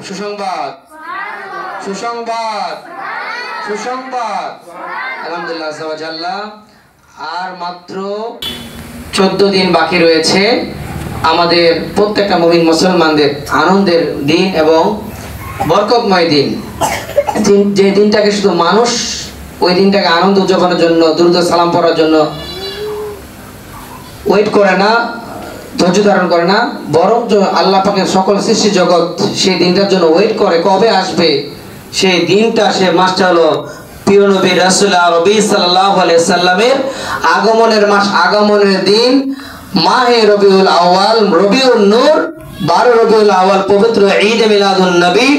সুসংবাদ সুসংবাদ সুসংবাদ আলহামদুলিল্লাহ আজ্জা ওয়া জাল্লা। আর মাত্র 14 দিন বাকি রয়েছে আমাদের প্রত্যেকটা মুমিন মুসলমানদের আনন্দের দিন এবং বরকতময় দিন। যে দিনটাকে শুধু মানুষ ওই দিনটাকে আনন্দ উদযাপনের জন্য দুরূদ সালাম পড়ার জন্য ওয়েট করে না, ধৈর্য ধারণ করে না, বরং আল্লাহ পাকের সকল সৃষ্টি জগৎ সেই দিনটার জন্য ওয়েট করে কবে আসবে সেই দিনটা। সে মাসটা হলো প্রিয় নবী রাসূল আরবি সাল্লাল্লাহু আলাইহি সাল্লামের আগমনের মাস, আগমনের দিন মাহে রবিউল আউয়াল, রবিউল নূর, 12 রবিউল আউয়াল, পবিত্র ঈদ মিলাদুন নবী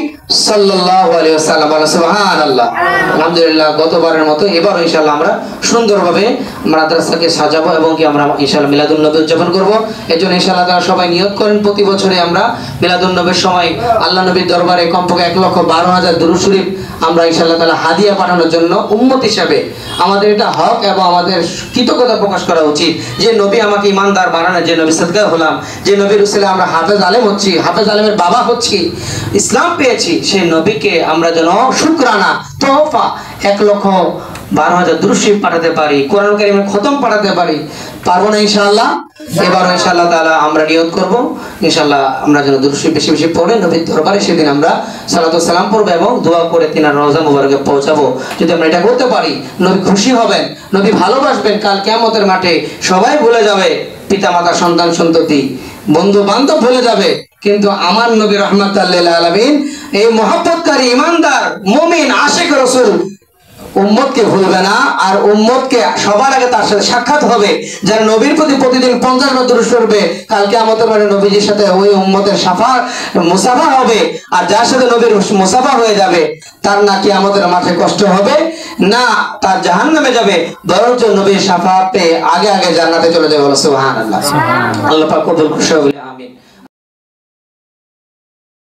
সাল্লাল্লাহু আলাইহি ওয়াসাল্লাম। সুবহানাল্লাহ। আলহামদুলিল্লাহ, গতবারের মতো এবার ইনশাআল্লাহ আমরা সুন্দরভাবে মাদ্রাসাকে সাজাবো এবং কি আমরা ইনশাআল্লাহ মিলাদুন নবী উদযাপন করব। এজন্য ইনশাআল্লাহ তাআলা সবাই নিয়ত করেন প্রতি বছরে আমরা মিলাদুন নবীর সময় আল্লাহ নবীর দরবারে কমপক্ষে 1,12,000 দুরূদ শরীফ আমরা ইনশাআল্লাহ তাআলা হাদিয়া পাঠানোর জন্য উম্মত হিসাবে আমাদের এটা হক এবং আমাদের কৃতজ্ঞতা প্রকাশ করা উচিত যে নবী আমাকে ইমানদার বানানো, যে নবী সাদকা হলাম, যে নবীর উসিলে আমরা হাফেজ আলেম হচ্ছি, হাফেজ আলেমের বাবা হচ্ছি, ইসলাম পেয়েছি, সেই নবীকে আমরা যেন শুকরানা তোহফা 1,12,000 দুরূদ শরীফ পাঠাতে পারি, কোরআন কারীমের খতম পাঠাতে পারি। পারবো না ইনশাআল্লাহ? এবারও ইনশাআল্লাহ তাআলা আমরা নিয়ত করব ইনশাআল্লাহ আমরা যেন দুরূদ শরীফ বেশি বেশি পড়ে নবীর দরবারে সেদিন আমরা সালাত ও সালাম পড়ব এবং দোয়া করে তিনার রওজা মুবারকে পৌঁছাবো। যদি আমরা এটা করতে পারি নবী খুশি হবেন, নবী ভালোবাসবেন। কাল কিয়ামতের মাঠে সবাই ভুলে যাবে, পিতামাতা সন্তান সন্ততি বন্ধু বান্ধব ভুলে যাবে, কিন্তু আমার নবী রাহমাতাল লিল আলামিন এই মহব্বতকারী ইমানদার মুমিন আশিক রাসূল উম্মতকে ভুলবে না। আর উম্মতকে সবার আগে তার সাথে সাক্ষাৎ হবে, যারা নবীর প্রতি প্রতিদিন 50 বার দুরূদ পড়বে, কাল কিয়ামতের মাঠে নবীজির সাথে ওই উম্মতের মুসাফা হবে। আর যার সাথে নবীর মুসাফা হয়ে যাবে তার না কিয়ামতের মাঠে কষ্ট হবে না তার জাহান্নামে যাবে, বরঞ্চ নবীর শাফাআত পেয়ে আগে আগে জান্নাতে চলে যাবে। সুবহানাল্লাহ। আল্লাহ পাক কবুল করুন। আমিন।